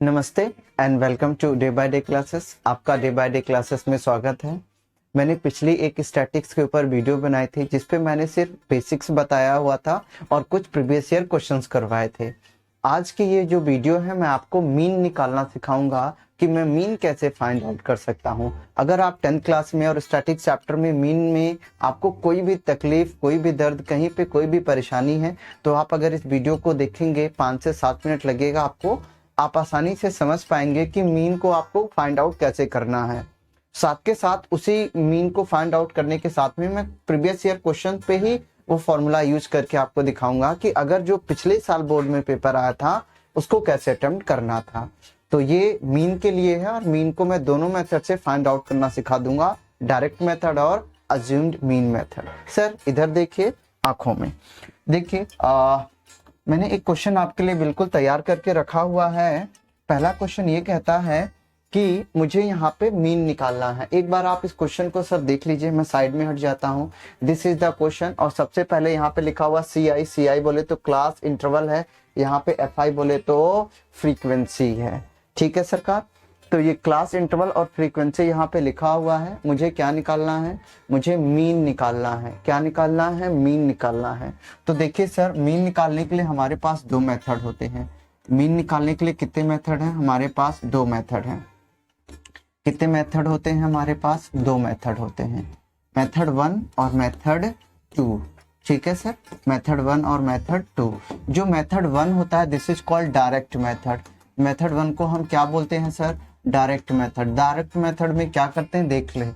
नमस्ते and welcome to day by day classes. आपका day by day classes में स्वागत है। मैंने पिछली एक स्टैटिक्स के ऊपर वीडियो बनाई थी जिसपे मैंने सिर्फ बेसिक्स बताया हुआ था और कुछ प्रीवियस ईयर क्वेश्चंस करवाए थे। आज की ये जो वीडियो है मैं आपको मीन निकालना सिखाऊंगा कि मैं मीन कैसे फाइंड आउट कर सकता हूँ। अगर आप 10th क्लास में और स्टैटिक्स चैप्टर में मीन में आपको कोई भी तकलीफ, कोई भी दर्द, कहीं पे कोई भी परेशानी है तो आप अगर इस वीडियो को देखेंगे 5 से 7 मिनट लगेगा आपको, आप आसानी से समझ पाएंगे कि मीन को आपको फाइंड आउट कैसे करना है। साथ के साथ उसी मीन को फाइंड आउट करने के साथ में मैं प्रीवियस ईयर क्वेश्चन पे ही वो फॉर्मूला यूज करके आपको दिखाऊंगा कि अगर जो पिछले साल बोर्ड में पेपर आया था उसको कैसे अटेम्प्ट करना था। तो ये मीन के लिए है और मीन को मैं दोनों मेथड से फाइंड आउट करना सिखा दूंगा, डायरेक्ट मेथड और अज्यूम्ड मीन मेथड। सर इधर देखिए, आंखों में देखिए, मैंने एक क्वेश्चन आपके लिए बिल्कुल तैयार करके रखा हुआ है। पहला क्वेश्चन ये कहता है कि मुझे यहाँ पे मीन निकालना है। एक बार आप इस क्वेश्चन को सर देख लीजिए, मैं साइड में हट जाता हूँ। दिस इज द क्वेश्चन और सबसे पहले यहाँ पे लिखा हुआ CI, CI बोले तो क्लास इंटरवल है, यहाँ पे FI बोले तो फ्रीक्वेंसी है। ठीक है सरकार, तो ये क्लास इंटरवल और फ्रीक्वेंसी यहाँ पे लिखा हुआ है। मुझे क्या निकालना है? मुझे मीन निकालना है। क्या निकालना है? मीन निकालना है। तो देखिए सर, मीन निकालने के लिए हमारे पास दो मेथड होते हैं। मीन निकालने के लिए कितने मेथड हैं? हमारे पास दो मेथड हैं। कितने मेथड होते हैं? हमारे पास दो मेथड होते हैं, मेथड 1 और मेथड 2। ठीक है सर, मेथड 1 और मेथड 2। जो मेथड 1 होता है this is called direct method. Method 1 को हम क्या बोलते हैं sir? Direct method. Direct method में क्या करते हैं देख ले।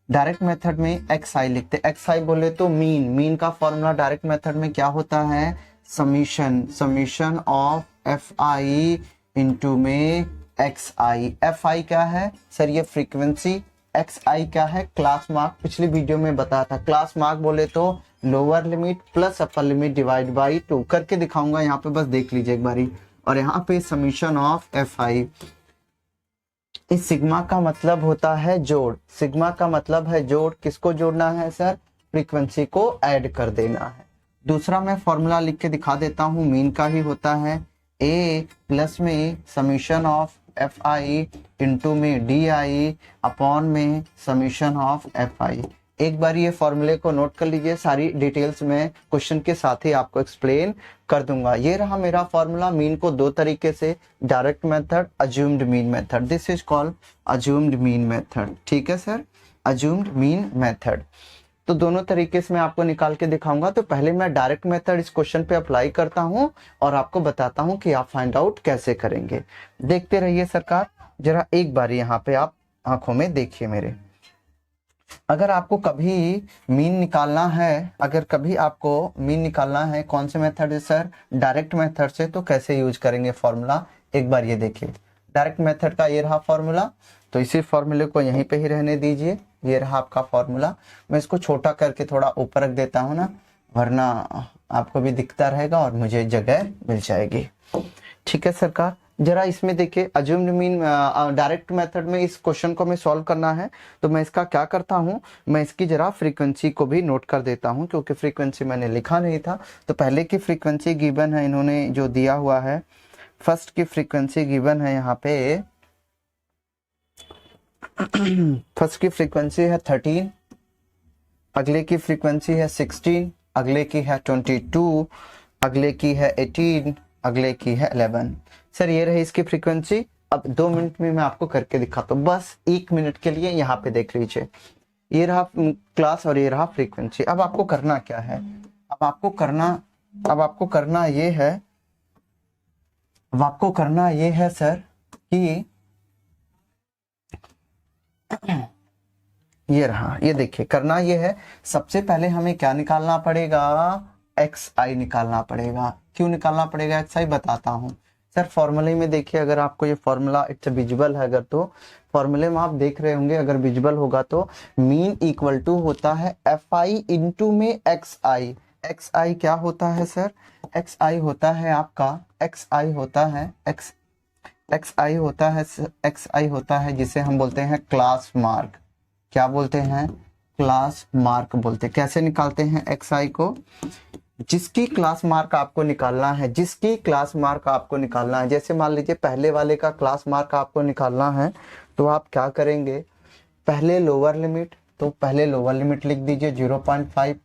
डायरेक्ट मेथड में XI लिखते हैं। XI बोले तो मीन। मीन का फॉर्मूला डायरेक्ट मेथड में क्या होता है? समीशन ऑफ FI इंटू में XI। FI क्या है सर? ये फ्रीक्वेंसी। XI क्या है? Class mark. पिछली वीडियो में बताया था, क्लास मार्क बोले तो lower limit plus upper limit divide by 2 करके दिखाऊंगा, यहाँ पे बस देख लीजिए एक बारी। और यहाँ पे समीशन ऑफ FI। इस सिग्मा का मतलब होता है जोड़। सिग्मा का मतलब है जोड़। किसको जोड़ना है सर? फ्रीक्वेंसी को ऐड कर देना है। दूसरा मैं फॉर्मूला लिख के दिखा देता हूँ, मीन का ही होता है। A प्लस में समीशन ऑफ FI इंटू में DI अपॉन में समीशन ऑफ FI। एक बार ये फॉर्मूले को नोट कर लीजिए, सारी डिटेल्स में क्वेश्चन के साथ ही आपको एक्सप्लेन कर दूंगा। ये रहा मेरा फॉर्मूला। मीन को दो तरीके से, direct method, assumed mean method. This is called assumed mean method. ठीक है सर, अज्यूम्ड मीन मेथड। तो दोनों तरीके से मैं आपको निकाल के दिखाऊंगा। तो पहले मैं डायरेक्ट मेथड इस क्वेश्चन पे अप्लाई करता हूं और आपको बताता हूं कि आप फाइंड आउट कैसे करेंगे। देखते रहिए सरकार, जरा एक बार यहाँ पे आप आंखों में देखिए मेरे। अगर आपको कभी मीन निकालना है, अगर कभी आपको मीन निकालना है कौन से मेथड से सर? डायरेक्ट मेथड से। तो कैसे यूज करेंगे फॉर्मूला, एक बार ये देखिए। डायरेक्ट मेथड का ये रहा फॉर्मूला, तो इसी फॉर्मूले को यहीं पे ही रहने दीजिए। ये रहा आपका फॉर्मूला। मैं इसको छोटा करके थोड़ा ऊपर रख देता हूँ ना, वरना आपको भी दिखता रहेगा और मुझे जगह मिल जाएगी। ठीक है सरकार, जरा इसमें देखिए, अज्यूम्ड मीन डायरेक्ट मेथड में इस क्वेश्चन को मैं सॉल्व करना है तो मैं इसका क्या करता हूँ, मैं इसकी जरा फ्रीक्वेंसी को भी नोट कर देता हूँ क्योंकि फ्रीक्वेंसी मैंने लिखा नहीं था। तो पहले की फ्रीक्वेंसी गिवन है, इन्होंने जो दिया हुआ है, फर्स्ट की फ्रीक्वेंसी गिवन है यहाँ पे। फर्स्ट की फ्रीक्वेंसी है 13, अगले की फ्रीक्वेंसी है 16, अगले की है 22, अगले की है 18, अगले की है 11। सर ये रही इसकी फ्रीक्वेंसी। अब 2 मिनट में मैं आपको करके दिखाता हूँ, बस 1 मिनट के लिए यहाँ पे देख लीजिए। ये रहा क्लास और ये रहा फ्रीक्वेंसी। अब आपको करना क्या है? अब आपको करना ये है सर कि ये रहा, ये देखिए, करना ये है, सबसे पहले हमें क्या निकालना पड़ेगा? XI निकालना पड़ेगा। क्यों निकालना पड़ेगा XI? बताता हूँ सर। फॉर्मूले में देखिए, अगर आपको ये फॉर्मूला इट्स विजिबल है, अगर तो फॉर्मूले में आप देख रहे होंगे, अगर विजिबल होगा तो मीन इक्वल टू होता है FI इंटू में XI। XI क्या होता है सर? XI होता है आपका, XI होता है जिसे हम बोलते हैं क्लास मार्क। क्या बोलते हैं? क्लास मार्क बोलते हैं। कैसे निकालते हैं XI को? जिसकी क्लास मार्क आपको निकालना है, जिसकी क्लास मार्क आपको निकालना है, जैसे मान लीजिए पहले वाले का क्लास मार्क आपको निकालना है, तो आप क्या करेंगे, पहले लोअर लिमिट, तो पहले लोअर लिमिट लिख दीजिए 0.5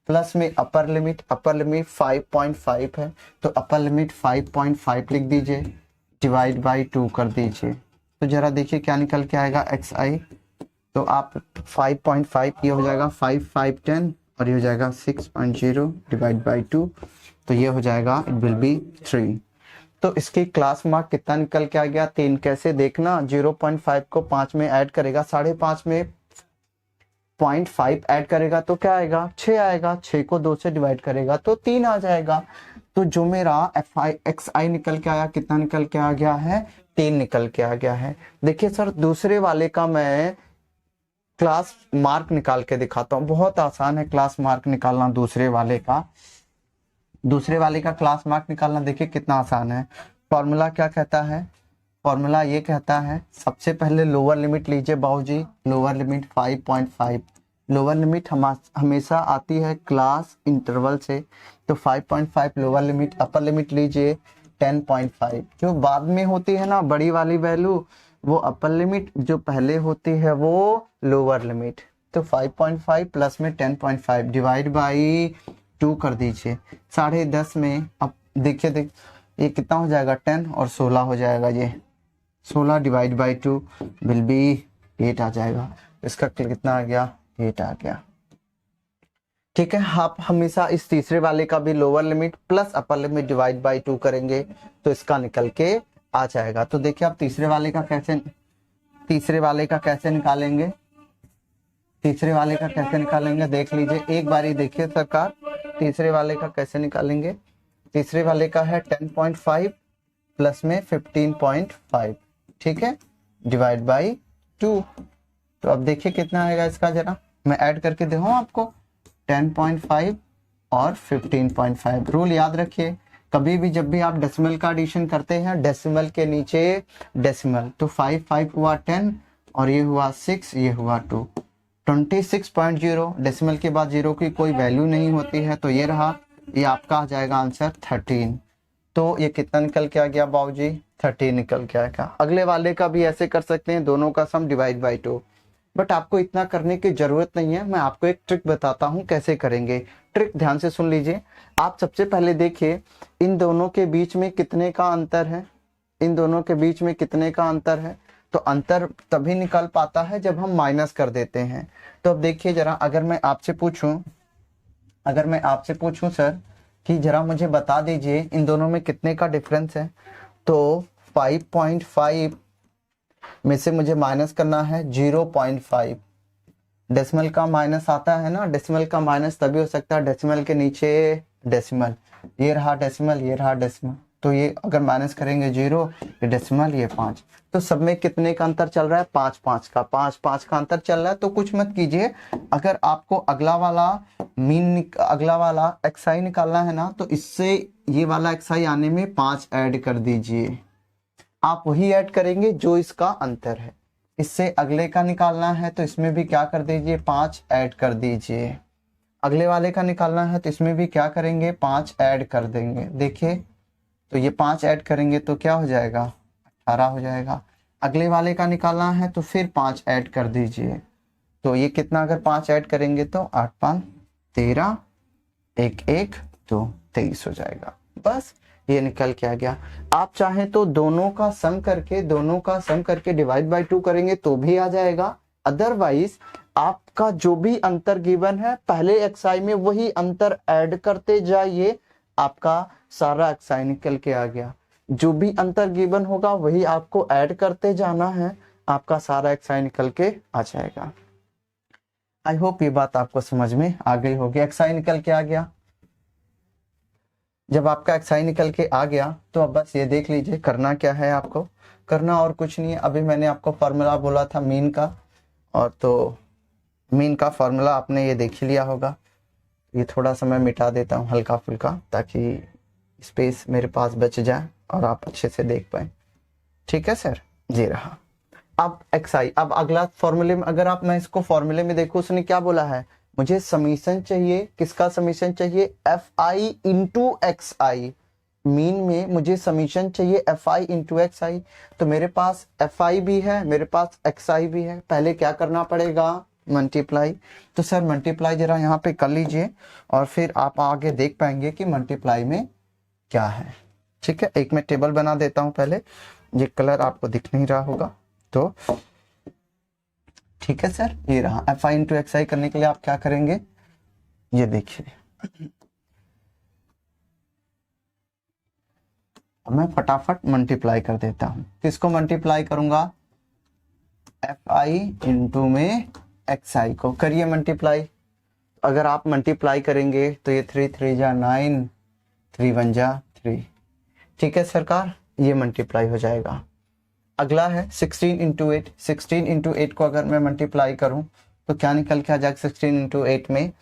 प्लस में अपर लिमिट 5.5 है, तो अपर लिमिट 5.5 लिख दीजिए, डिवाइड बाई 2 कर दीजिए। तो जरा देखिए क्या निकल के आएगा एक्स आई। तो आप 5.5 ये हो जाएगा 5 5 10 और ये हो जाएगा 6.0 डिवाइड बाई 2, तो ये हो जाएगा इट विल बी 3। तो इसकी क्लास मार्क कितना निकल के आ गया 3। कैसे देखना, 0.5 को 5 में ऐड करेगा, 5.5 में 0.5 ऐड करेगा तो क्या आएगा 6 आएगा, 6 को 2 से डिवाइड करेगा तो 3 आ जाएगा। तो जो मेरा एक्स आई निकल के आया, कितना निकल के आ गया है 3 निकल के आ गया है। देखिए सर दूसरे वाले का मैं क्लास मार्क निकाल के दिखाता हूँ, बहुत आसान है क्लास मार्क निकालना दूसरे वाले का। दूसरे वाले का क्लास मार्क निकालना देखिए कितना आसान है। फॉर्मूला क्या कहता है, फॉर्मूला ये कहता है सबसे पहले लोअर लिमिट लीजिए बाबूजी, लोअर लिमिट 5.5। लोअर लिमिट हमेशा आती है क्लास इंटरवल से, तो 5.5 लोअर लिमिट, अपर लिमिट लीजिए 10.5। जो बाद में होती है ना बड़ी वाली वैल्यू वो अपर लिमिट, जो पहले होती है वो लोअर लिमिट। तो 5.5 प्लस में 10.5 डिवाइड बाई 2 कर दीजिए। 10.5 में अब देखिए ये कितना हो जाएगा 10 और 16 हो जाएगा, ये 16 डिवाइड बाई 2 विल बी 8 आ जाएगा। इसका कितना आ गया 8 आ गया। ठीक है, आप हमेशा इस तीसरे वाले का भी lower limit plus upper limit divide by 2 करेंगे तो इसका निकल के आ जाएगा। तो देखिए आप तीसरे वाले का कैसे निकालेंगे, तीसरे वाले का कैसे निकालेंगे देख लीजिए एक बारी, देखिए सरकार तीसरे वाले का कैसे निकालेंगे। तीसरे वाले का है 10.5 प्लस में 15.5, ठीक है, डिवाइड बाई 2। तो अब देखिए कितना आएगा इसका, जरा मैं ऐड करके दिखाऊं आपको, 10.5 और 15.5। रूल याद रखिए, कभी भी जब भी आप डेसिमल का एडिशन करते हैं डेसिमल के नीचे डेसिमल, तो 5 5 हुआ 10 और ये हुआ 6, ये हुआ 2, 26.0। डेसिमल के बाद 0 की कोई वैल्यू नहीं होती है, तो ये रहा, ये आपका आ जाएगा आंसर 13। तो ये कितना निकल के आ गया बाबूजी 13 निकल के आएगा। अगले वाले का भी ऐसे कर सकते हैं, दोनों का सम डिवाइड बाई 2, बट आपको इतना करने की जरूरत नहीं है। मैं आपको एक ट्रिक बताता हूं कैसे करेंगे। ट्रिक ध्यान से सुन लीजिए। आप सबसे पहले देखिए इन दोनों के बीच में कितने का अंतर है, इन दोनों के बीच में कितने का अंतर है। तो अंतर तभी निकल पाता है जब हम माइनस कर देते हैं। तो अब देखिए जरा, अगर मैं आपसे पूछूं सर कि जरा मुझे बता दीजिए इन दोनों में कितने का डिफरेंस है, तो 5.5 में से मुझे माइनस करना है 0.5। डेसिमल का माइनस आता है ना, डेसिमल का माइनस तभी हो सकता है डेसिमल के नीचे डेसिमल, ये रहा डेसिमल, ये रहा डेसिमल, तो ये अगर माइनस करेंगे 0, ये डेसिमल, ये 5, तो सब में कितने का अंतर चल रहा है 5 5 का, 5 5 का अंतर चल रहा है। तो कुछ मत कीजिए, अगर आपको अगला वाला एक्सआई निकालना है ना, तो इससे ये वाला एक्सआई आने में 5 ऐड कर दीजिए। आप वही ऐड करेंगे जो इसका अंतर है। इससे अगले का निकालना है तो इसमें भी क्या कर दीजिए 5 ऐड कर दीजिए। अगले वाले का निकालना है तो इसमें भी क्या करेंगे 5 ऐड कर देंगे। देखिए तो ये 5 ऐड करेंगे तो क्या हो जाएगा 18 हो जाएगा। अगले वाले का निकालना है तो फिर 5 ऐड कर दीजिए। तो ये कितना, अगर 5 ऐड करेंगे तो 8 5 13, 1 1 तो 23 हो जाएगा। बस ये निकल के आ गया। आप चाहें तो दोनों का सम करके डिवाइड बाय 2 करेंगे तो भी आ जाएगा। अदरवाइज आपका जो भी अंतर गिवन है पहले एक्सआई में वही अंतर ऐड करते जाइए, आपका सारा एक्सआई निकल के आ गया। जो भी अंतर गिवन होगा वही आपको ऐड करते जाना है, आपका सारा एक्सआई निकल के आ जाएगा। आई होप ये बात आपको समझ में आ गई होगी। एक्सआई निकल के आ गया। जब आपका एक्सआई निकल के आ गया तो अब बस ये देख लीजिए करना क्या है आपको। करना और कुछ नहीं है। अभी मैंने आपको फार्मूला बोला था मीन का, और तो मीन का फार्मूला आपने ये देख ही लिया होगा। ये थोड़ा सा मैं मिटा देता हूँ हल्का फुल्का, ताकि स्पेस मेरे पास बच जाए और आप अच्छे से देख पाए। ठीक है सर, जी रहा। अब एक्सआई, अब अगला फॉर्मूले में, अगर आप मैं इसको फॉर्मूले में देखूँ, उसने क्या बोला है मुझे समीशन चाहिए, किसका समीशन चाहिए, F I into x I. Mean में मुझे समीशन चाहिए एफ आई इंटू एक्स आई। तो मेरे पास एफ आई भी है, मेरे पास एक्स आई भी है। पहले क्या करना पड़ेगा, मल्टीप्लाई। तो सर मल्टीप्लाई जरा यहाँ पे कर लीजिए और फिर आप आगे देख पाएंगे कि मल्टीप्लाई में क्या है। ठीक है, एक मैं टेबल बना देता हूँ पहले, ये कलर आपको दिख नहीं रहा होगा तो ठीक है सर। ये रहा एफ आई इंटू एक्स आई करने के लिए आप क्या करेंगे, ये देखिए। अब मैं फटाफट मल्टीप्लाई कर देता हूं। किसको मल्टीप्लाई करूंगा, एफ आई इंटू में एक्स आई को। करिए मल्टीप्लाई। अगर आप मल्टीप्लाई करेंगे तो ये 3 3 जा 9, 3 1 जा 3। ठीक है सरकार, ये मल्टीप्लाई हो जाएगा। अगला है 16 इंटू 8। 16 इंटू 8 को अगर मैं मल्टीप्लाई करूं तो क्या निकल के आ जाएगा, 16 इंटू 8 में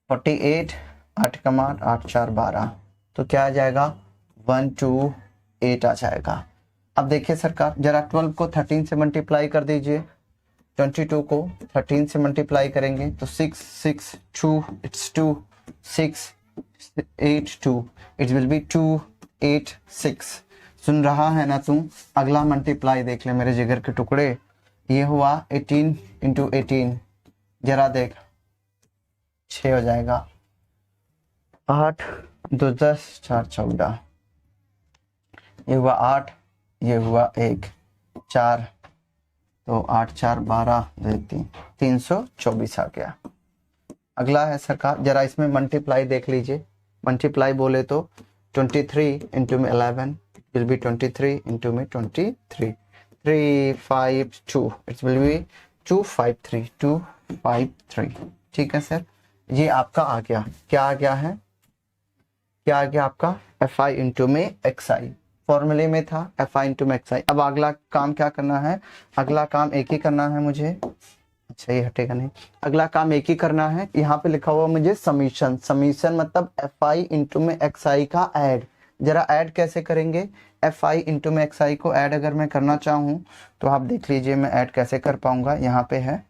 48, 8 कमा 8 4 12, तो क्या आ जाएगा 1 2 8 आ जाएगा। अब देखिए सरकार, जरा 12 को 13 से मल्टीप्लाई कर दीजिए। 22 को 13 से मल्टीप्लाई करेंगे तो 6 6 2 इट्स 2 6 8 2 इट विल बी 2 8 6। सुन रहा है ना तू। अगला मल्टीप्लाई देख ले मेरे जिगर के टुकड़े, ये हुआ 18 इंटू 18, जरा देख 6 हो जाएगा। 8 2 10 4 14, ये हुआ 8, ये हुआ 1 4, तो 8 4 12 3 324 आ गया। अगला है सरकार, जरा इसमें मल्टीप्लाई देख लीजिए। मल्टीप्लाई बोले तो 23 इंटू में 11 will be 23 into में 23, 3 5 2 it will be 253 253। ठीक है सर, ये आपका आ गया। क्या आ गया है, क्या आ गया आपका, एफ आई इंटू में एक्स आई। फॉर्मूले में था एफ आई इंटू में एक्स आई। अब अगला काम क्या करना है, अगला काम एक ही करना है मुझे। अच्छा ये हटेगा नहीं, अगला काम एक ही करना है। यहाँ पे लिखा हुआ मुझे समीशन। समीशन मतलब एफ आई इंटू में एक्स आई का ऐड। जरा ऐड कैसे करेंगे, एफ आई इंटू में एक्स आई को ऐड अगर मैं करना चाहूँ तो आप देख लीजिए मैं ऐड कैसे कर पाऊंगा। यहाँ पे है,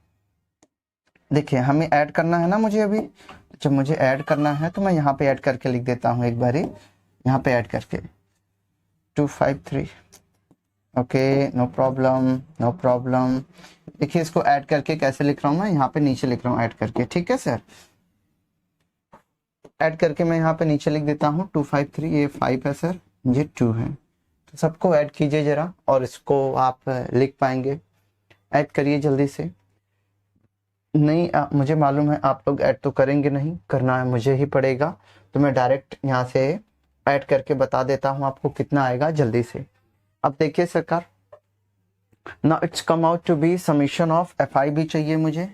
देखिए हमें ऐड करना है ना मुझे। अभी जब मुझे ऐड करना है तो मैं यहाँ पे ऐड करके लिख देता हूँ एक बारी, यहाँ पे ऐड करके 253। Okay no problem no problem. देखिए इसको ऐड करके कैसे लिख रहा हूँ मैं, यहाँ पे नीचे लिख रहा हूँ ऐड करके। ठीक है सर, ऐड करके मैं यहाँ पे नीचे लिख देता हूँ 253, ये 5 है सर, ये 2 है। तो सबको ऐड कीजिए जरा और इसको आप लिख पाएंगे। ऐड करिए जल्दी से। नहीं मुझे मालूम है आप लोग ऐड तो करेंगे नहीं, करना है मुझे ही पड़ेगा। तो मैं डायरेक्ट यहाँ से ऐड करके बता देता हूँ आपको कितना आएगा जल्दी से। अब देखिए सरकार, ना it's come out to be summation of F I भी चाहिए मुझे।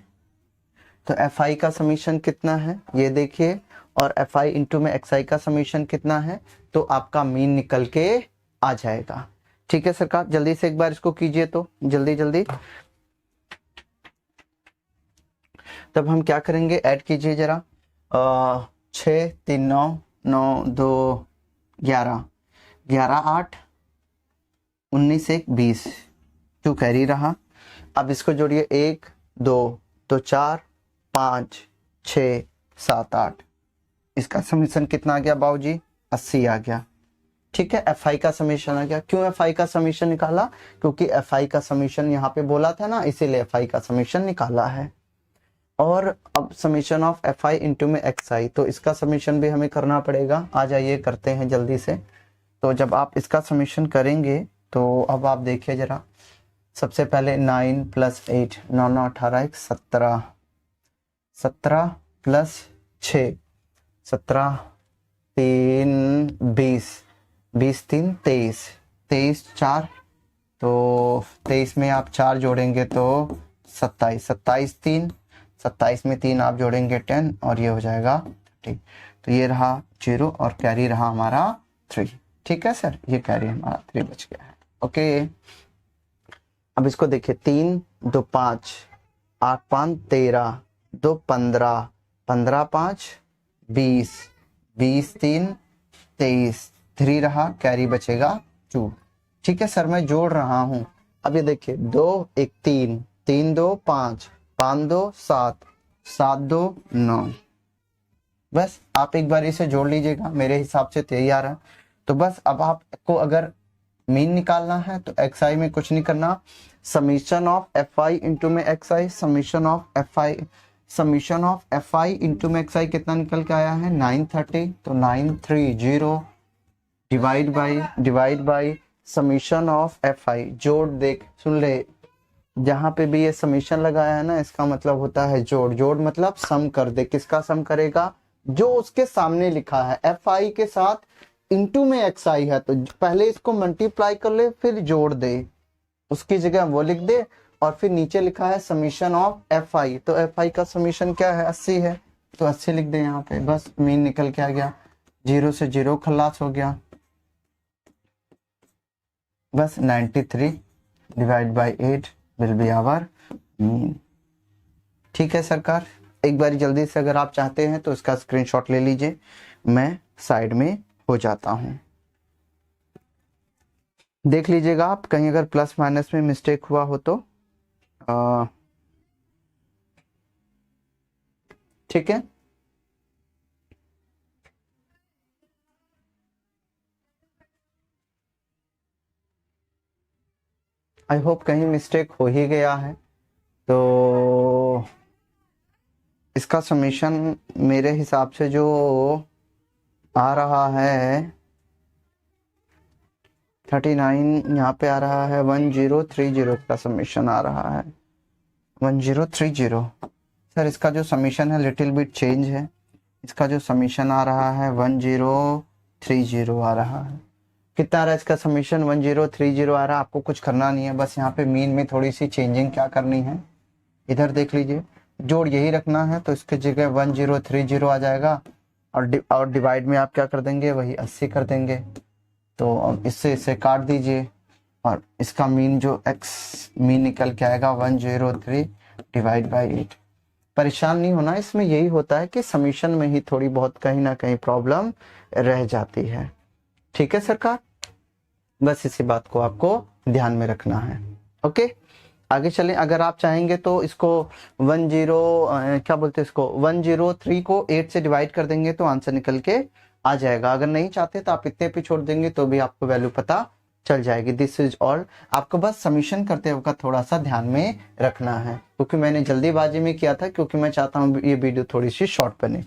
तो एफ आई का समीशन कितना है ये देखिए, और एफ आई इंटू में एक्स आई का समीशन कितना है, तो आपका मीन निकल के आ जाएगा। ठीक है सरकार, जल्दी से एक बार इसको कीजिए तो जल्दी जल्दी। तब हम क्या करेंगे, ऐड कीजिए जरा। 6 3 9 9 2 11 11 8 19 1 20, 2 कैरी रहा। अब इसको जोड़िए 1 2 तो 4 5 6 7 8, इसका समीशन कितना आ गया बाबूजी, 80 आ गया। ठीक है, एफ आई का समीशन आ गया। क्यों एफ आई का समीशन निकाला, क्योंकि एफ आई का समीशन यहाँ पे बोला था ना, इसीलिए एफ आई का समीशन निकाला है। और अब summation of F I into में एक्स आई, तो इसका समीशन भी हमें करना पड़ेगा। आ जाइए करते हैं जल्दी से। तो जब आप इसका समीशन करेंगे तो अब आप देखिए जरा, सबसे पहले 9 + 8 9 9 18 1 17 17 + 6 17 3 20 20 3 23 23 4, तो 23 में आप 4 जोड़ेंगे तो 27 27 3 27 में 3 आप जोड़ेंगे 10 और ये हो जाएगा 30। तो ये रहा 0 और कैरी रहा हमारा 3। ठीक है सर, ये कैरी हमारा 3 बच गया है। ओके, अब इसको देखिए 3 2 5 8 5 13 2 15 15 5 20 20 3 23 3 रहा, कैरी बचेगा 2। ठीक है सर, मैं जोड़ रहा हूं। अब ये देखिए 2 1 3 3 2 5 5 2 7 729। बस आप एक बार इसे जोड़ लीजिएगा, मेरे हिसाब से तो यही आ रहा है। तो बस अब आपको अगर मीन निकालना है तो एक्स आई में कुछ नहीं करना, summation of F I into में X I, summation of F I into में एक्स आई कितना निकल के आया है 930, तो 930 divide by summation of F I. जोड़ देख सुन ले, जहां पे भी ये समीशन लगाया है ना इसका मतलब होता है जोड़। जोड़ मतलब सम कर दे, किसका सम करेगा, जो उसके सामने लिखा है एफ आई के साथ इंटू में एक्स आई है, तो पहले इसको मल्टीप्लाई कर ले फिर जोड़ दे, उसकी जगह वो लिख दे, और फिर नीचे लिखा है समीशन ऑफ एफ आई, तो एफ आई का समीशन क्या है 80 है, तो 80 लिख दे यहाँ पे। बस मीन निकल के आ गया, 0 से 0 खलास हो गया, बस 93 divide by 8 will be our mean. ठीक है सरकार, एक बार जल्दी से अगर आप चाहते हैं तो इसका स्क्रीनशॉट ले लीजिए, मैं साइड में हो जाता हूं। देख लीजिएगा आप, कहीं अगर प्लस माइनस में मिस्टेक हुआ हो तो ठीक है। आई होप कहीं मिस्टेक हो ही गया है, तो इसका समीशन मेरे हिसाब से जो आ रहा है 39, यहाँ पे आ रहा है 1030 का समीशन आ रहा है 1030। सर इसका जो समीशन है लिटिल बिट चेंज है, इसका जो समीशन आ रहा है 1030 आ रहा है। कितना आ रहा है इसका समीशन 1030 आ रहा है। आपको कुछ करना नहीं है, बस यहाँ पे मीन में थोड़ी सी चेंजिंग क्या करनी है, इधर देख लीजिए, जोड़ यही रखना है तो इसके जगह 1030 आ जाएगा, और डिवाइड में आप क्या कर देंगे, वही 80 कर देंगे। तो अब इससे काट दीजिए, और इसका मीन जो एक्स मीन निकल के आएगा 103 डिवाइड बाई 8। परेशान नहीं होना, इसमें यही होता है कि समीशन में ही थोड़ी बहुत कहीं ना कहीं प्रॉब्लम रह जाती है। ठीक है सरकार, बस इसी बात को आपको ध्यान में रखना है। ओके, आगे चलें। अगर आप चाहेंगे तो इसको 103 को 8 से डिवाइड कर देंगे तो आंसर निकल के आ जाएगा। अगर नहीं चाहते तो आप इतने पे छोड़ देंगे तो भी आपको वैल्यू पता चल जाएगी। दिस इज ऑल, आपको बस समीशन करते वक्त थोड़ा सा ध्यान में रखना है, क्योंकि मैंने जल्दीबाजी में किया था, क्योंकि मैं चाहता हूँ ये वीडियो थोड़ी सी शॉर्ट बने।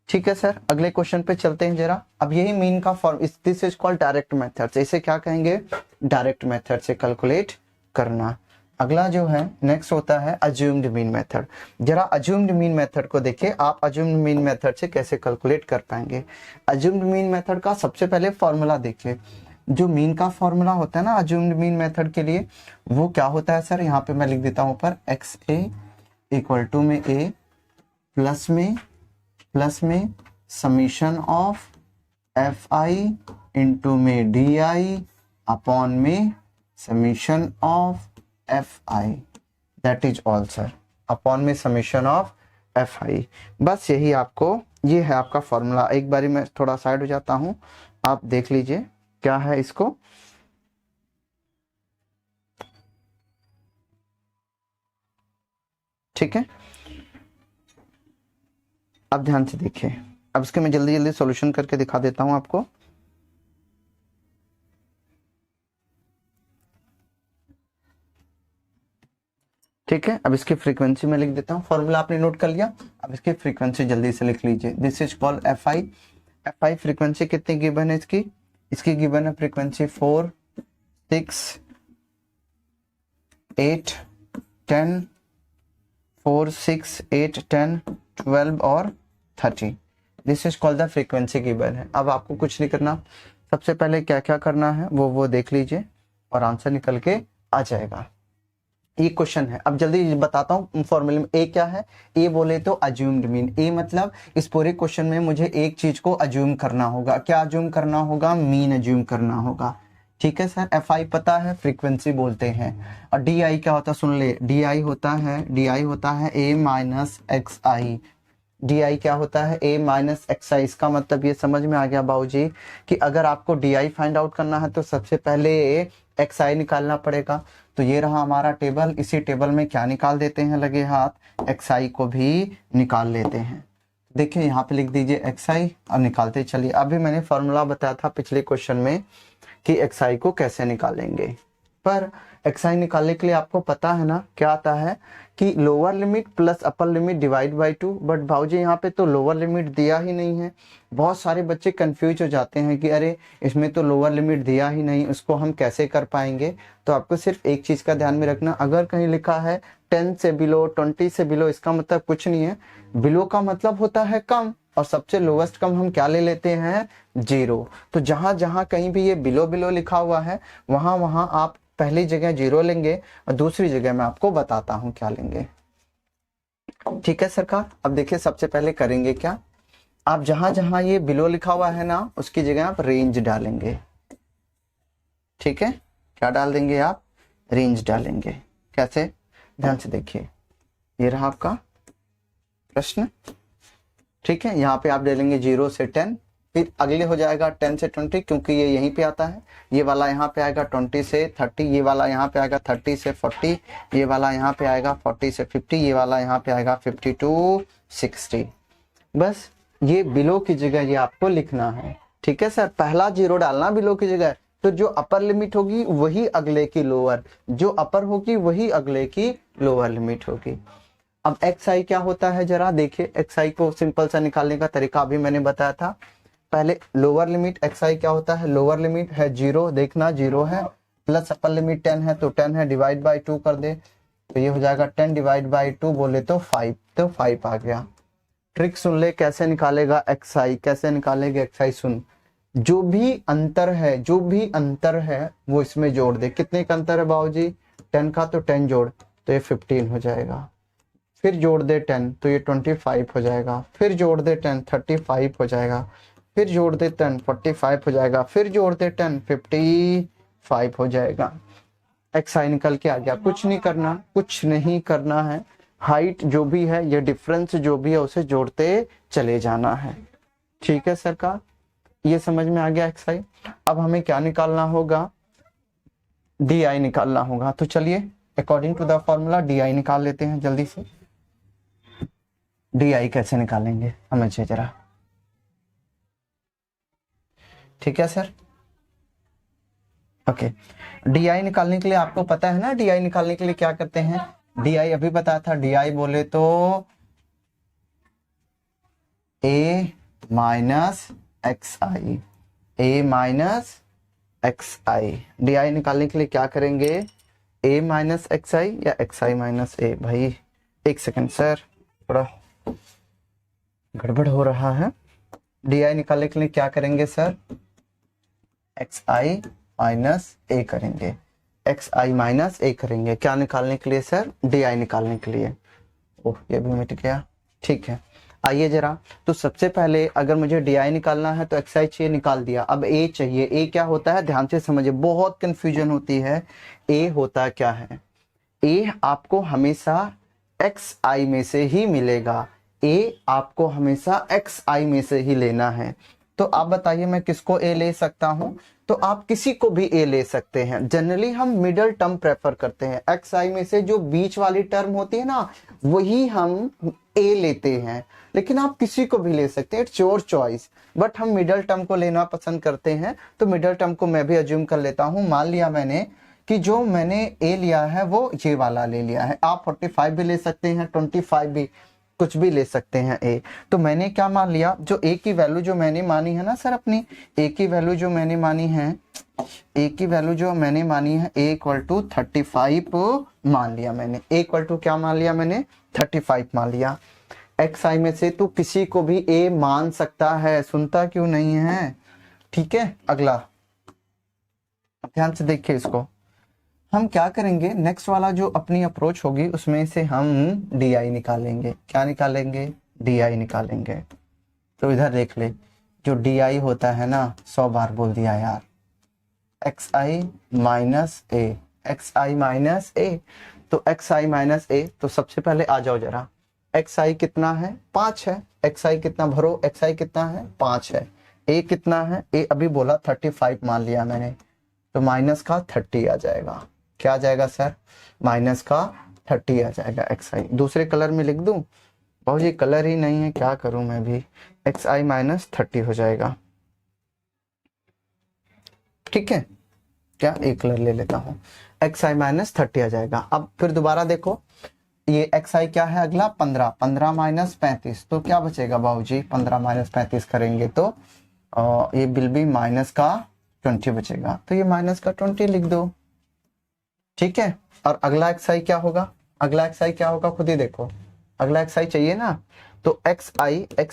ठीक है सर, अगले क्वेश्चन पे चलते हैं जरा। अब यही मीन का form, this is called direct method, इसे क्या कहेंगे, डायरेक्ट मेथड से कैलकुलेट करना। अगला जो है नेक्स्ट होता है अज्यूम्ड मीन मेथड। जरा अज्यूम्ड मीन मेथड को देखिए, आप अज्यूम्ड मीन मेथड से कैसे कैलकुलेट कर पाएंगे। अज्यूम्ड मीन मेथड का सबसे पहले फॉर्मूला देखिए। जो मीन का फॉर्मूला होता है ना अज्यूम्ड मीन मेथड के लिए, वो क्या होता है सर, यहाँ पे मैं लिख देता हूं ऊपर, एक्स ए इक्वल टू में ए प्लस में summation of F I into में डी आई अपॉन में summation of F I, that is all sir, upon में समीशन ऑफ एफ आई। बस यही आपको, ये है आपका फॉर्मूला। एक बारी मैं थोड़ा साइड हो जाता हूं, आप देख लीजिए क्या है इसको। ठीक है, अब ध्यान से देखिए। अब इसके मैं जल्दी जल्दी सॉल्यूशन करके दिखा देता हूं आपको। ठीक है, अब इसकी फ्रीक्वेंसी में लिख देता हूं। फॉर्मूला आपने नोट कर लिया, अब इसकी फ्रीक्वेंसी जल्दी से लिख लीजिए। This is called F I. F I frequency कितनी गिवन है इसकी गिवन है फ्रीक्वेंसी 4, 6, 8, 10, 4, 6, 8, 10, 12 और 30। This is called the frequency given है। अब आपको कुछ नहीं करना, सबसे पहले क्या क्या करना है वो देख लीजिए और आंसर निकल के आ जाएगा। ये क्वेश्चन है, अब जल्दी बताता हूँ फॉर्मूले में। ए क्या है, ए बोले तो अज्यूम्ड मीन। ए मतलब इस पूरे क्वेश्चन में मुझे एक चीज को अज्यूम करना होगा। क्या अज्यूम करना होगा, मीन अज्यूम करना होगा। ठीक है सर, एफ आई पता है, फ्रीक्वेंसी बोलते हैं। और डी आई क्या होता है, सुन ले, डी आई होता है A minus X I. D I क्या होता है, ए माइनस एक्स आई। इसका मतलब ये समझ में आ गया बाबूजी कि अगर आपको डी आई फाइंड आउट करना है तो सबसे पहले एक्स आई निकालना पड़ेगा। तो ये रहा हमारा टेबल, इसी टेबल में क्या निकाल देते हैं लगे हाथ, एक्स आई को भी निकाल लेते हैं। देखिए यहाँ पे लिख दीजिए एक्स आई और निकालते चलिए। अभी मैंने फॉर्मूला बताया था पिछले क्वेश्चन में कि एक्स आई को कैसे निकालेंगे, पर एक्स आई निकालने के लिए आपको पता है ना क्या आता है कि lower limit plus upper limit divide by 2। But भाऊजी यहाँ पे तो लोअर लिमिट दिया ही नहीं है। बहुत सारे बच्चे कंफ्यूज हो जाते हैं कि अरे इसमें तो लोअर लिमिट दिया ही नहीं, उसको हम कैसे कर पाएंगे। तो आपको सिर्फ एक चीज़ का ध्यान में रखना, अगर कहीं लिखा है 10 से बिलो, 20 से बिलो, इसका मतलब कुछ नहीं है। बिलो का मतलब होता है कम, और सबसे लोवेस्ट कम हम क्या ले लेते हैं, 0। तो जहां जहां कहीं भी ये बिलो बिलो लिखा हुआ है वहां वहां आप पहली जगह 0 लेंगे और दूसरी जगह मैं आपको बताता हूं क्या लेंगे। ठीक है सरकार। अब देखिए सबसे पहले करेंगे क्या, आप जहां जहां ये बिलो लिखा हुआ है ना उसकी जगह आप रेंज डालेंगे। ठीक है, क्या डाल देंगे आप, रेंज डालेंगे। कैसे, ध्यान से देखिए, ये रहा आपका प्रश्न। ठीक है, यहाँ पे आप डालेंगे 0 से 10, फिर अगले हो जाएगा 10 से 20 क्योंकि ये यहीं पे आता है। ये वाला यहाँ पे आएगा 20 से 30, ये वाला यहाँ पे आएगा 30 से 40, ये वाला यहाँ पे आएगा 40 से 50, ये वाला यहाँ पे आएगा 50 to 60। बस ये बिलो की जगह ये आपको लिखना है। ठीक है सर, पहला 0 डालना बिलो की जगह, तो जो अपर लिमिट होगी वही अगले की लोअर, जो अपर होगी वही अगले की लोअर लिमिट होगी। अब एक्स आई क्या होता है जरा देखिए, एक्स आई को सिंपल सा निकालने का तरीका अभी मैंने बताया था। पहले लोअर लिमिट एक्स आई क्या होता है, लोअर लिमिट है 0, देखना 0 है, प्लस अपर लिमिट 10 है तो 10 है, डिवाइड बाई 2 कर दे तो ये हो जाएगा 10 डिवाइड बाई 2 बोले तो 5, तो 5 आ गया। ट्रिक सुन ले कैसे निकालेगा एक्स आई, कैसे निकालेगा एक्स आई, सुन, जो भी अंतर है, जो भी अंतर है वो इसमें जोड़ दे। कितने का अंतर है बाबूजी, 10 का, तो 10 जोड़ तो ये 15 हो जाएगा, फिर जोड़ दे 10 तो ये 25 हो जाएगा, फिर जोड़ दे 10 35 हो जाएगा, फिर जोड़ दे 10 45 हो जाएगा, फिर जोड़ दे 10 55 हो जाएगा। एक्स आई निकल के आ गया। कुछ नहीं करना, कुछ नहीं करना है, हाइट जो भी है ये डिफरेंस जो भी है उसे जोड़ते चले जाना है। ठीक है सरकार, ये समझ में आ गया एक्स आई। अब हमें क्या निकालना होगा, डी आई निकालना होगा। तो चलिए according to the formula D I निकाल लेते हैं जल्दी से। डी आई कैसे निकालेंगे समझिए जरा। ठीक है सर, ओके। डी आई निकालने के लिए आपको पता है ना, डी आई निकालने के लिए क्या करते हैं, डी आई अभी बताया था, डी आई बोले तो A minus X I, A minus X I. D I निकालने के लिए क्या करेंगे, ए माइनस एक्स आई या एक्स आई माइनस ए। भाई एक सेकंड सर, थोड़ा गड़बड़ हो रहा है। डी आई निकालने के लिए क्या करेंगे सर, एक्स आई माइनस ए करेंगे, एक्स आई माइनस ए करेंगे। क्या निकालने के लिए सर, डी आई निकालने के लिए। ओह ये भी मिट गया। ठीक है, आइए जरा, तो सबसे पहले अगर मुझे डी आई निकालना है तो एक्स आई चाहिए, निकाल दिया। अब ए चाहिए, ए क्या होता है ध्यान से समझिए, बहुत कंफ्यूजन होती है। ए होता क्या है, ए आपको हमेशा एक्स आई में से ही मिलेगा, ए आपको हमेशा एक्स आई में से ही लेना है। तो आप बताइए मैं किसको ए ले सकता हूं, तो आप किसी को भी ए ले सकते हैं। जनरली हम मिडल टर्म प्रेफर करते हैं, एक्स आई में से जो बीच वाली टर्म होती है ना वही हम ए लेते हैं, लेकिन आप किसी को भी ले सकते हैं, इट्स योर चॉइस। बट हम मिडल टर्म को लेना पसंद करते हैं, तो मिडल टर्म को मैं भी अज्यूम कर लेता हूं। मान लिया मैंने कि जो मैंने ए लिया है वो ये वाला ले लिया है। आप 45 भी ले सकते हैं, 25 भी, कुछ भी ले सकते हैं ए। तो मैंने क्या मान लिया, जो ए की वैल्यू जो मैंने मानी है ना सर, अपनी ए की वैल्यू जो मैंने मानी है, ए की वैल्यू जो मैंने मानी है, ए इक्वल टू 35 मान लिया मैंने। ए इक्वल टू क्या मान लिया मैंने, 35 मान लिया। एक्स आई में से तो किसी को भी ए मान सकता है, सुनता क्यों नहीं है। ठीक है, अगला ध्यान से देखिए इसको। हम क्या करेंगे, नेक्स्ट वाला जो अपनी अप्रोच होगी उसमें से हम डी आई निकालेंगे। क्या निकालेंगे, डी आई निकालेंगे। तो इधर देख ले, जो डी आई होता है ना, 100 बार बोल दिया यार, एक्स आई माइनस ए, एक्स आई माइनस ए। तो एक्स आई माइनस ए, तो सबसे पहले आ जाओ जरा, एक्स आई कितना है 5 है, एक्स आई कितना भरो, एक्स आई कितना है 5 है, ए कितना है, ए अभी बोला 35 मान लिया मैंने, तो माइनस का 30 आ जाएगा। क्या आ जाएगा सर, माइनस का 30 आ जाएगा एक्स आई। दूसरे कलर में लिख दूं, बहुत जी कलर ही नहीं है, क्या करूं मैं भी, एक्स आई माइनस 30 हो जाएगा। ठीक है, क्या एक कलर ले लेता हूं, एक्स आई माइनस 30 आ जाएगा। अब फिर दोबारा देखो, ये एक्स आई क्या है अगला 15, 15 माइनस 35, तो क्या बचेगा बाबूजी, 15 माइनस 35 करेंगे तो ये बिल भी माइनस का 20 बचेगा, तो ये माइनस का 20 लिख दो। ठीक है, और अगला एक्स आई क्या होगा, अगला एक्स आई क्या होगा खुद ही देखो, अगला एक्स आई चाहिए ना, तो एक्स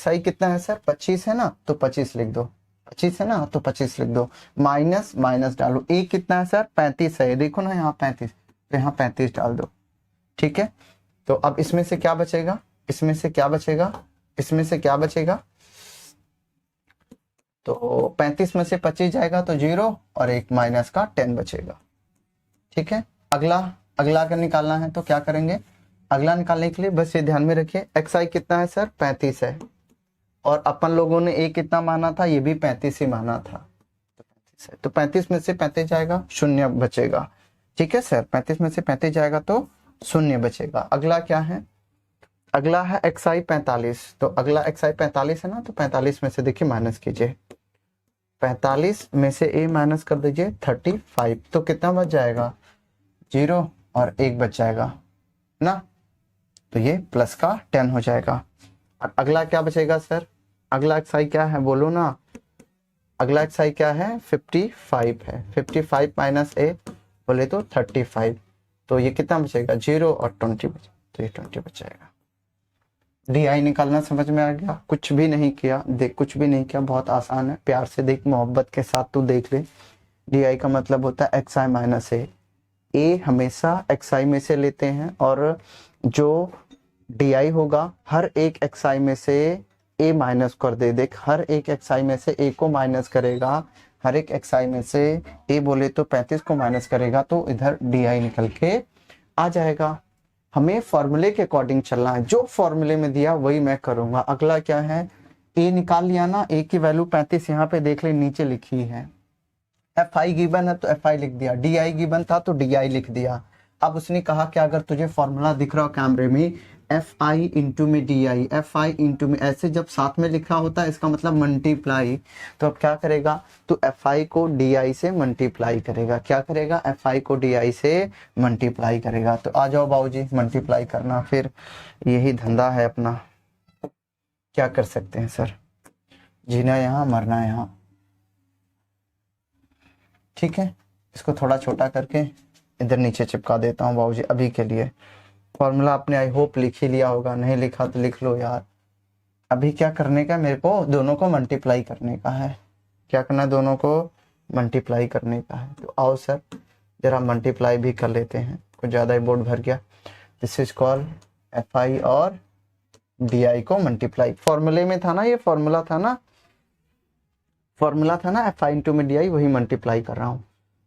आई कितना है सर 25 है ना, तो 25 लिख दो, 25 है ना तो 25 लिख दो, माइनस माइनस डालो, ए कितना है सर 35 है, देखो ना यहाँ 35, तो यहाँ 35 डाल दो। ठीक है, तो अब इसमें से क्या बचेगा, इसमें से क्या बचेगा, इसमें से क्या बचेगा, तो 35 में से 25 जाएगा तो 0 और एक माइनस का 10 बचेगा। ठीक है, अगला अगला का निकालना है तो क्या करेंगे, अगला निकालने के लिए बस ये ध्यान में रखिए, एक्स आई कितना है सर 35 है, और अपन लोगों ने ए कितना माना था, ये भी 35 ही माना था, तो 35 है, तो 35 में से 35 जाएगा, शून्य बचेगा। ठीक है सर, 35 में से 35 जाएगा तो शून्य बचेगा। अगला क्या है, अगला है एक्स आई 45, तो अगला एक्स आई 45 है ना, तो 45 में से देखिए माइनस कीजिए, 45 में से ए माइनस कर दीजिए 35, तो कितना बच जाएगा 0 और 1 बच जाएगा ना, तो ये प्लस का 10 हो जाएगा। और अगला क्या बचेगा सर, अगला एक्स आई क्या है बोलो ना, अगला एक्स आई क्या है 55 है, 55 माइनस ए बोले तो 35, तो ये कितना बचेगा 0 और 20 बचे, तो ये 20 बच जाएगा। डी आई निकालना समझ में आ गया, कुछ भी नहीं किया, देख कुछ भी नहीं किया, बहुत आसान है, प्यार से देख, मोहब्बत के साथ तू देख ले। डी आई का मतलब होता है एक्स आई माइनस ए हमेशा एक्स आई में से लेते हैं, और जो डी आई होगा हर एक एक्स आई में से ए माइनस कर दे, देख हर एक एक्स आई में से ए को माइनस करेगा, हर एक एक्स आई में से ए बोले तो 35 को माइनस करेगा, तो इधर डी आई निकल के आ जाएगा। हमें फॉर्मूले के अकॉर्डिंग चलना है, जो फॉर्मूले में दिया वही मैं करूंगा। अगला क्या है, ए निकाल लिया ना, ए की वैल्यू 35 यहाँ पे देख ले नीचे लिखी है, एफ आई गिवन है तो एफ आई लिख दिया, डी आई गिवन था तो डी आई लिख दिया। अब उसने कहा कि अगर तुझे फॉर्मूला दिख रहा हो कैमरे में, एफ आई इंटू में D I, F I into में, ऐसे जब साथ में लिखा होता है इसका मतलब मल्टीप्लाई, तो अब क्या करेगा, तो एफ आई को डी आई से मल्टीप्लाई करेगा, क्या करेगा, एफ आई को डी आई से मल्टीप्लाई करेगा। तो आ जाओ बाबूजी मल्टीप्लाई करना, फिर यही धंधा है अपना, क्या कर सकते हैं सर, जीना यहाँ मरना यहाँ। ठीक है, इसको थोड़ा छोटा करके इधर नीचे चिपका देता हूँ बाबूजी अभी के लिए। फॉर्मूला आपने आई होप लिख ही लिया होगा, नहीं लिखा तो लिख लो यार। अभी क्या करने का, मेरे को दोनों को मल्टीप्लाई करने का है, क्या करना है, दोनों को मल्टीप्लाई करने का है। तो आओ सर जरा मल्टीप्लाई भी कर लेते हैं, कुछ ज़्यादा ही बोर्ड भर गया। This is call F I और डी आई को मल्टीप्लाई, फॉर्मूले में था ना, ये फॉर्मूला था ना, फॉर्मूला था ना एफ आई इंटू में डी आई, वही मल्टीप्लाई कर रहा हूँ।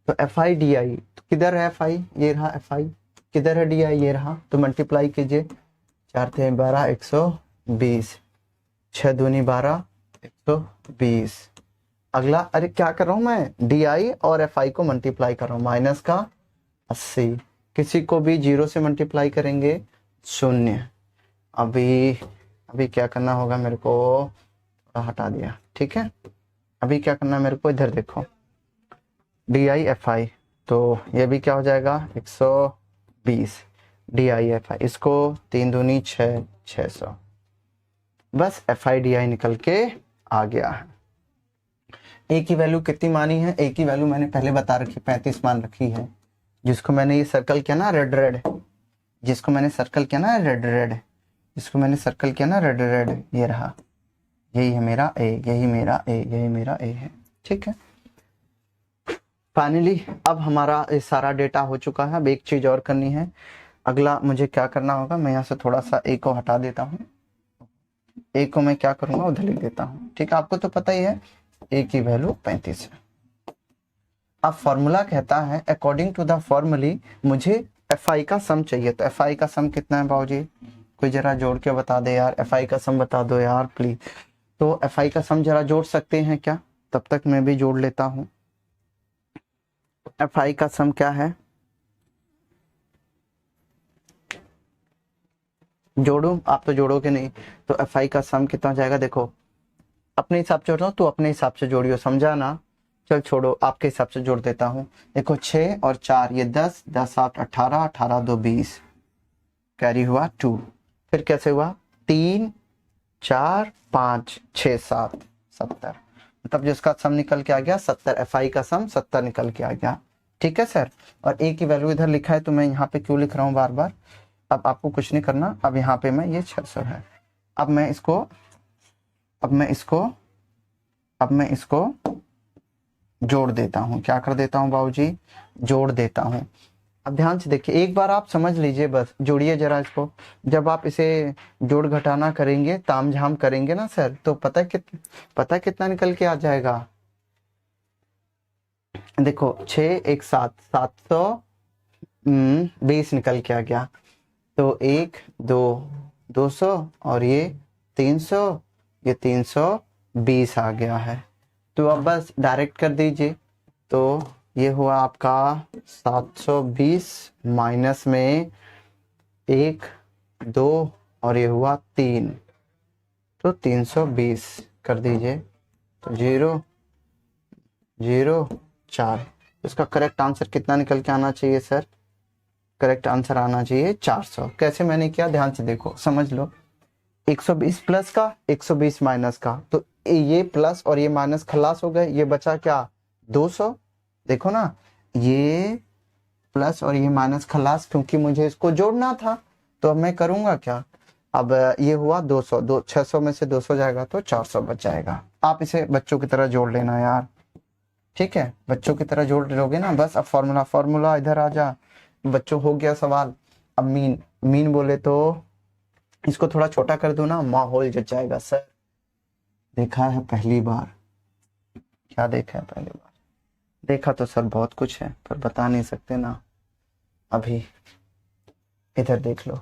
तो एफ आई डी आई, तो किधर है एफ आई, ये रहा एफ आई, किधर है डी आई, ये रहा, तो मल्टीप्लाई कीजिए, 4 × 3 = 12 120, 6 × 2 = 12 120। अगला, अरे क्या कर रहा हूँ मैं, डी आई और एफ आई को मल्टीप्लाई कर रहा हूँ, माइनस का 80, किसी को भी 0 से मल्टीप्लाई करेंगे 0। अभी क्या करना होगा मेरे को, हटा दिया, ठीक है। अभी क्या करना है मेरे को, इधर देखो, डी आई एफ आई, तो ये भी क्या हो जाएगा 120, डी आई एफ आई, इसको 3 दूनी 6, 600, बस एफ आई डी आई निकल के आ गया है। ए की वैल्यू कितनी मानी है, ए की वैल्यू मैंने पहले बता रखी 35 मान रखी है, जिसको मैंने ये सर्कल किया ना रेड रेड, जिसको मैंने सर्कल किया ना रेड रेड, जिसको मैंने सर्कल किया ना रेड रेड, ये रहा, यही है मेरा ए, यही मेरा ए, यही मेरा ए है, ठीक है। फाइनली अब हमारा ये सारा डेटा हो चुका है। अब एक चीज और करनी है, अगला मुझे क्या करना होगा, मैं यहाँ से थोड़ा सा ए को हटा देता हूँ, ए को मैं क्या करूंगा उधर लिख देता हूँ, ठीक है। आपको तो पता ही है ए की वैल्यू 35 है। अब फॉर्मूला कहता है अकॉर्डिंग टू द फॉर्मूली मुझे एफ आई का सम चाहिए, तो एफ आई का सम कितना है बाबूजी, कोई जरा जोड़ के बता दे यार, एफ आई का सम बता दो यार प्लीज। तो एफ आई का सम जरा जोड़ सकते हैं क्या? तब तक मैं भी जोड़ लेता हूँ। एफ आई का सम क्या है? जोड़ू? आप तो जोड़ोगे नहीं। तो एफ आई का सम कितना जाएगा? देखो अपने हिसाब से जोड़ रहा हूँ, तो अपने हिसाब से जोड़ियो, समझा ना? चल छोड़ो, आपके हिसाब से जोड़ देता हूँ। देखो 6 और 4 ये 10, 10 8 18, 18 2 20, कैरी हुआ 2। फिर कैसे हुआ? 3 4 5 6 7 70, मतलब जिसका सम निकल के आ गया 70। एफ आई का सम 70 निकल के आ गया। ठीक है सर। और ए की वैल्यू इधर लिखा है, तो मैं यहाँ पे क्यों लिख रहा हूँ बार बार? अब आपको कुछ नहीं करना। अब यहाँ पे मैं ये 600 है। अब मैं इसको जोड़ देता हूँ। क्या कर देता हूँ बाबूजी? जोड़ देता हूँ। अब ध्यान से देखिए, एक बार आप समझ लीजिए, बस जोड़िए जरा इसको। जब आप इसे जोड़ घटाना करेंगे, तामझाम करेंगे ना सर, तो पता कितना निकल के आ जाएगा? देखो 6 1 7, 720 निकल के आ गया। तो 1 2 200 और ये 300, ये 320 आ गया है। तो अब बस डायरेक्ट कर दीजिए। तो ये हुआ आपका 720 माइनस में 1 2 और ये हुआ 3, तो 320 कर दीजिए। तो 0 0 4, इसका करेक्ट आंसर कितना निकल के आना चाहिए सर? करेक्ट आंसर आना चाहिए 400। कैसे मैंने किया? ध्यान से देखो, समझ लो। 120 प्लस का, 120 माइनस का, तो ये प्लस और ये माइनस खलास हो गए। ये बचा क्या? 200। देखो ना, ये प्लस और ये माइनस खलास, क्योंकि मुझे इसको जोड़ना था। तो अब मैं करूंगा क्या? अब ये हुआ 200, 600 में से 200 जाएगा तो 400 बच जाएगा। आप इसे बच्चों की तरह जोड़ लेना यार, ठीक है? बच्चों की तरह जोड़ लोगे ना बस। अब फॉर्मूला इधर आ जा। बच्चों हो गया सवाल। अब मीन बोले तो इसको थोड़ा छोटा कर दो ना, माहौल जच जाएगा सर। देखा है पहली बार? क्या देखा है पहली बार? देखा तो सर बहुत कुछ है, पर बता नहीं सकते ना अभी। इधर देख लो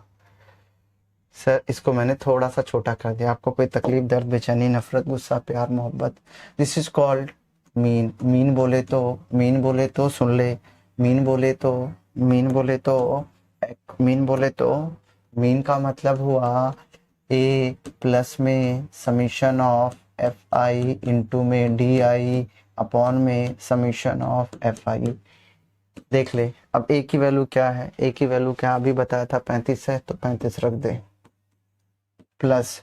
सर, इसको मैंने थोड़ा सा छोटा कर दिया। आपको कोई तकलीफ, दर्द, बेचैनी, नफरत, गुस्सा, प्यार, मोहब्बत, this is called mean. Mean बोले तो सुन ले। मीन बोले तो मीन का मतलब हुआ ए प्लस में summation of F I into में डी आई अपॉन में समीशन ऑफ एफ आई। देख ले। अब ए की वैल्यू क्या है? ए की वैल्यू क्या अभी बताया था? 35 है, तो 35 रख दे। प्लस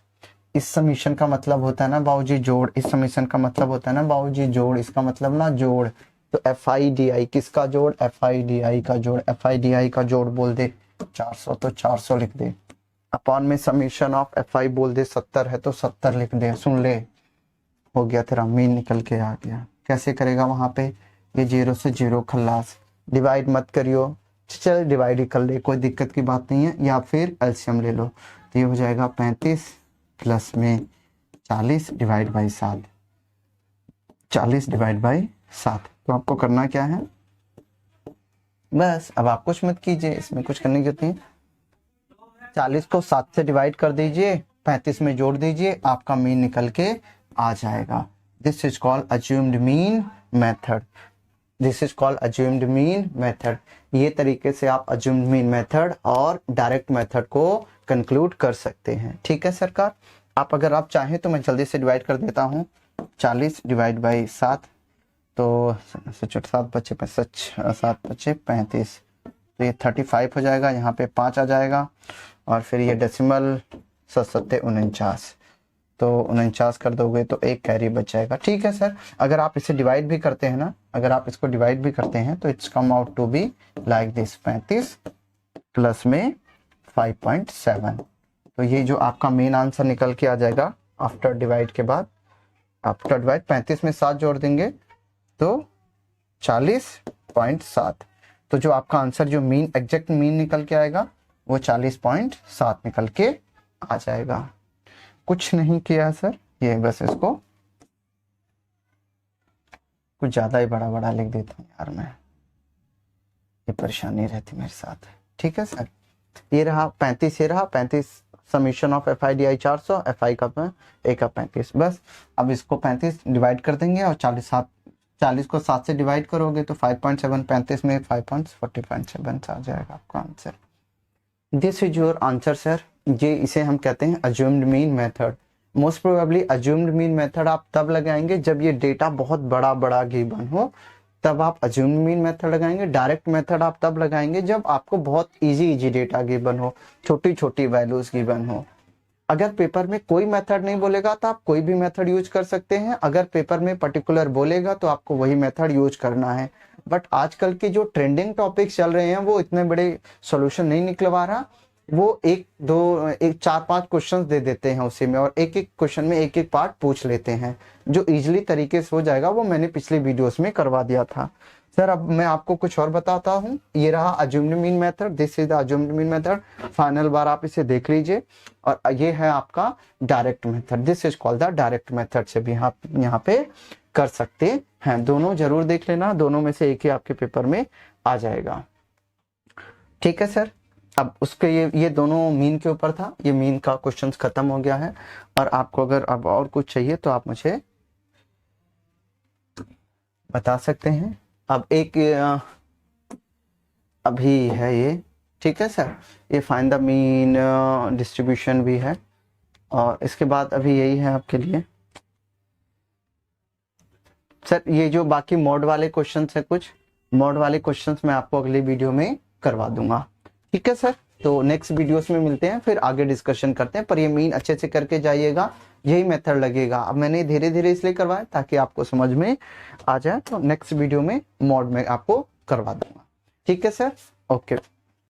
इस समीशन का मतलब होता है ना बाबूजी जोड़। इस समीशन का मतलब होता है ना बाबूजी जोड़। इसका मतलब ना जोड़। तो एफ आई डी आई किसका जोड़? एफ आई डी आई का जोड़। एफ आई डी आई का जोड़ बोल दे 400, तो 400 लिख दे। अपॉन में समीशन ऑफ एफ आई बोल दे 70 है, तो 70 लिख दे। सुन ले, हो गया तेरा मीन निकल के आ गया। कैसे करेगा वहां पे? ये 0 से 0 खल्लास। डिवाइड मत करियो, चल डिवाइड ही कर ले, कोई दिक्कत की बात नहीं है। या फिर एलसीएम ले लो। तो ये हो जाएगा 35 प्लस में 40 डिवाइड बाई 7, 40 डिवाइड बाई 7। तो आपको करना क्या है? बस अब आप कुछ मत कीजिए, इसमें कुछ करने की जरूरत नहीं। 40 को 7 से डिवाइड कर दीजिए, 35 में जोड़ दीजिए, आपका मीन निकल के आ जाएगा। This is called assumed mean method. This is called assumed mean method. ये तरीके से आप अज्यूम्ड मीन मेथड और डायरेक्ट मेथड को कंक्लूड कर सकते हैं। ठीक है सरकार। आप अगर आप चाहें तो मैं जल्दी से डिवाइड कर देता हूँ। 40 डिवाइड बाई 7, तो 7 बचे 35, तो ये 35 हो जाएगा। यहाँ पे 5 आ जाएगा और फिर ये डेसिमल 7 49, तो 49 कर दोगे तो एक कैरी बच जाएगा। ठीक है सर। अगर आप इसे डिवाइड भी करते हैं ना, अगर आप इसको डिवाइड भी करते हैं तो it's come out to be like this, 35 plus में 5.7। तो ये जो आपका मेन आंसर निकल के आ जाएगा आफ्टर डिवाइड के बाद। आफ्टर डिवाइड 35 में 7 जोड़ देंगे तो 40.7। तो जो आपका आंसर, जो मीन, एग्जैक्ट मीन निकल के आएगा वो 40.7 निकल के आ जाएगा। कुछ नहीं किया सर, ये बस इसको कुछ ज्यादा ही बड़ा बड़ा लिख देता हूँ यार मैं, ये परेशानी रहती मेरे साथ। ठीक है सर। ये रहा 35, ये रहा 35 summation of F I D I 400, F I का ए का 35। बस अब इसको 35 डिवाइड कर देंगे और 40 को 7 से डिवाइड करोगे तो 5.7, 35 में 5.40.7 आ जाएगा आपका answer. This is your answer sir. ये इसे हम कहते हैं assumed mean method. Most probably assumed mean method आप तब लगाएंगे जब ये डेटा बहुत बड़ा बड़ा गिवन हो, तब आप अज्यूम्ड मीन मेथड लगाएंगे। डायरेक्ट मेथड आप तब लगाएंगे जब आपको बहुत इजी डेटा गिवन हो, छोटी छोटी वैल्यूज गिवन हो। अगर पेपर में कोई मेथड नहीं बोलेगा तो आप कोई भी मेथड यूज कर सकते हैं, अगर पेपर में पर्टिकुलर बोलेगा तो आपको वही मेथड यूज करना है। बट आजकल के जो ट्रेंडिंग टॉपिक्स चल रहे हैं वो इतने बड़े सॉल्यूशन नहीं निकलवा रहा, वो एक 4-5 क्वेश्चंस दे देते हैं उसी में, और एक एक क्वेश्चन में एक एक पार्ट पूछ लेते हैं, जो इजीली तरीके से हो जाएगा। वो मैंने पिछले वीडियोस में करवा दिया था सर। अब मैं आपको कुछ और बताता हूँ। ये रहा assumed mean method, this is the assumed mean method. Final बार आप इसे देख लीजिए। और ये है आपका direct method, this is called the direct method से भी आप यहाँ पे कर सकते हैं। दोनों जरूर देख लेना, दोनों में से एक ही आपके पेपर में आ जाएगा। ठीक है सर। अब उसके ये दोनों मीन के ऊपर था, ये मीन का क्वेश्चंस खत्म हो गया है। और आपको अगर अब और कुछ चाहिए तो आप मुझे बता सकते हैं। अब एक अभी है ये, ठीक है सर, ये फाइंड द मीन डिस्ट्रीब्यूशन भी है। और इसके बाद अभी यही है आपके लिए सर, ये जो बाकी मोड वाले क्वेश्चंस है, कुछ मोड वाले क्वेश्चंस मैं आपको अगली वीडियो में करवा दूंगा। ठीक है सर। तो नेक्स्ट वीडियोस में मिलते हैं, फिर आगे डिस्कशन करते हैं। पर ये मीन अच्छे से करके जाइएगा, यही मेथड लगेगा। अब मैंने धीरे धीरे इसलिए करवाया ताकि आपको समझ में आ जाए। तो नेक्स्ट वीडियो में मोड में आपको करवा दूंगा। ठीक है सर, ओके।